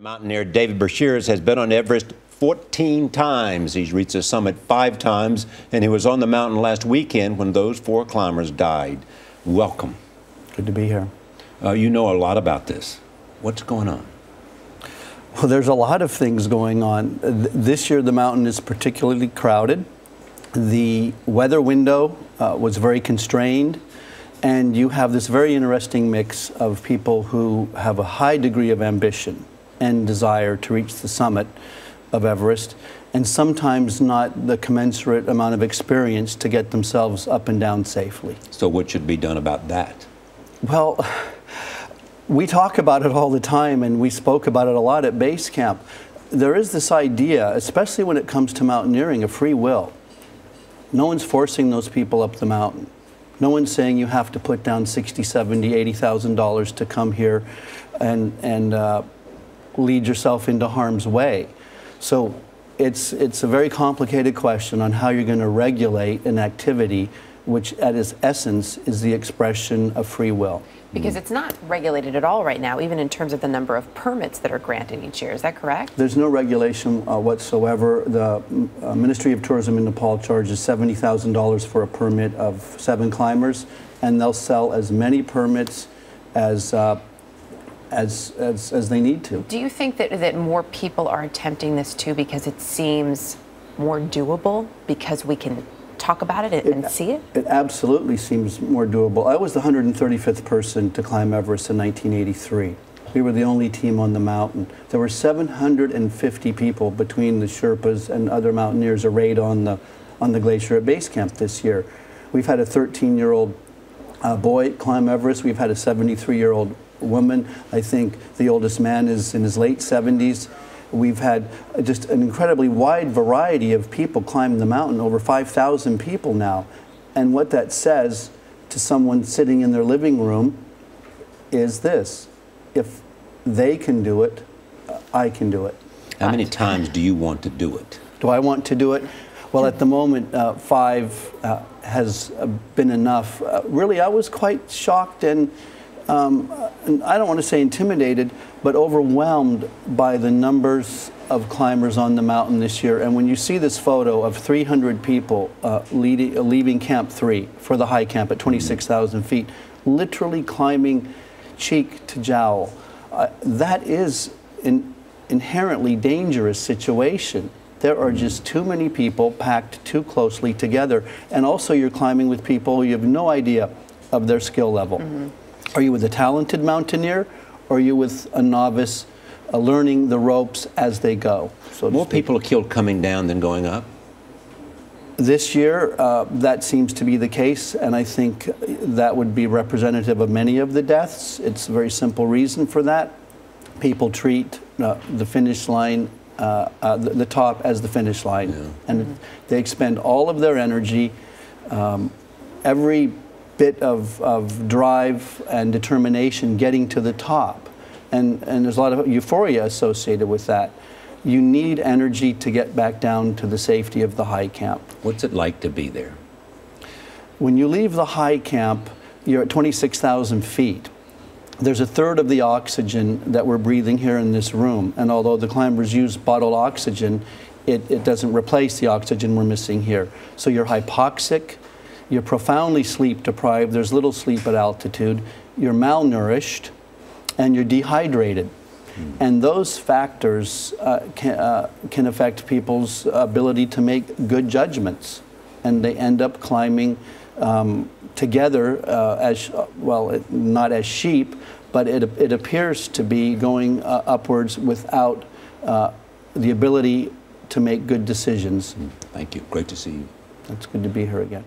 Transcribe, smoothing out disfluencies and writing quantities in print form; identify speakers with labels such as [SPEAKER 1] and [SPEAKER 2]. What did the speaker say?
[SPEAKER 1] Mountaineer David Breashears has been on Everest 14 times. He's reached the summit 5 times, and he was on the mountain last weekend when those 4 climbers died. Welcome.
[SPEAKER 2] Good to be here.
[SPEAKER 1] You know a lot about this. What's going on?
[SPEAKER 2] Well, there's a lot of things going on. This year the mountain is particularly crowded. The weather window was very constrained, and you have this very interesting mix of people who have a high degree of ambition and desire to reach the summit of Everest, and sometimes not the commensurate amount of experience to get themselves up and down safely.
[SPEAKER 1] So what should be done about that?
[SPEAKER 2] Well, we talk about it all the time, and we spoke about it a lot at base camp. There is this idea, especially when it comes to mountaineering, of free will. No one's forcing those people up the mountain. No one's saying you have to put down $60,000, $70,000, $80,000 to come here and lead yourself into harm's way. So it's a very complicated question on how you're going to regulate an activity which at its essence is the expression of free will.
[SPEAKER 3] Because it's not regulated at all right now, even in terms of the number of permits that are granted each year. Is that correct?
[SPEAKER 2] There's no regulation whatsoever. The Ministry of Tourism in Nepal charges $70,000 for a permit of 7 climbers, and they'll sell as many permits as they need to.
[SPEAKER 3] Do you think that more people are attempting this too because it seems more doable, because we can talk about it and see it?
[SPEAKER 2] It absolutely seems more doable. I was the 135th person to climb Everest in 1983. We were the only team on the mountain. There were 750 people between the Sherpas and other mountaineers arrayed on the glacier at base camp this year. We've had a 13-year-old boy climb Everest. We've had a 73-year-old woman. I think the oldest man is in his late 70s. We've had just an incredibly wide variety of people climb the mountain, over 5,000 people now. And what that says to someone sitting in their living room is this: if they can do it, I can do it.
[SPEAKER 1] How many times do you want to do it?
[SPEAKER 2] Do I want to do it? Well, at the moment, 5 has been enough. Really, I was quite shocked and I don't want to say intimidated, but overwhelmed by the numbers of climbers on the mountain this year. And when you see this photo of 300 people leaving Camp 3 for the high camp at 26,000 feet, literally climbing cheek to jowl, that is an inherently dangerous situation. There are just too many people packed too closely together. And also you're climbing with people you have no idea of their skill level. Mm-hmm. Are you with a talented mountaineer, or are you with a novice learning the ropes as they go? So
[SPEAKER 1] more people are killed coming down than going up?
[SPEAKER 2] This year, that seems to be the case, and I think that would be representative of many of the deaths. It's a very simple reason for that. People treat the finish line, the top as the finish line, and they expend all of their energy, every bit of drive and determination getting to the top. And there's a lot of euphoria associated with that. You need energy to get back down to the safety of the high camp.
[SPEAKER 1] What's it like to be there?
[SPEAKER 2] When you leave the high camp, you're at 26,000 feet. There's a third of the oxygen that we're breathing here in this room. And although the climbers use bottled oxygen, it doesn't replace the oxygen we're missing here. So you're hypoxic. You're profoundly sleep deprived. There's little sleep at altitude. You're malnourished, and you're dehydrated. And those factors can affect people's ability to make good judgments. And they end up climbing together as, well, not as sheep, but it appears to be going upwards without the ability to make good decisions.
[SPEAKER 1] Thank you. Great to see you.
[SPEAKER 2] It's good to be here again.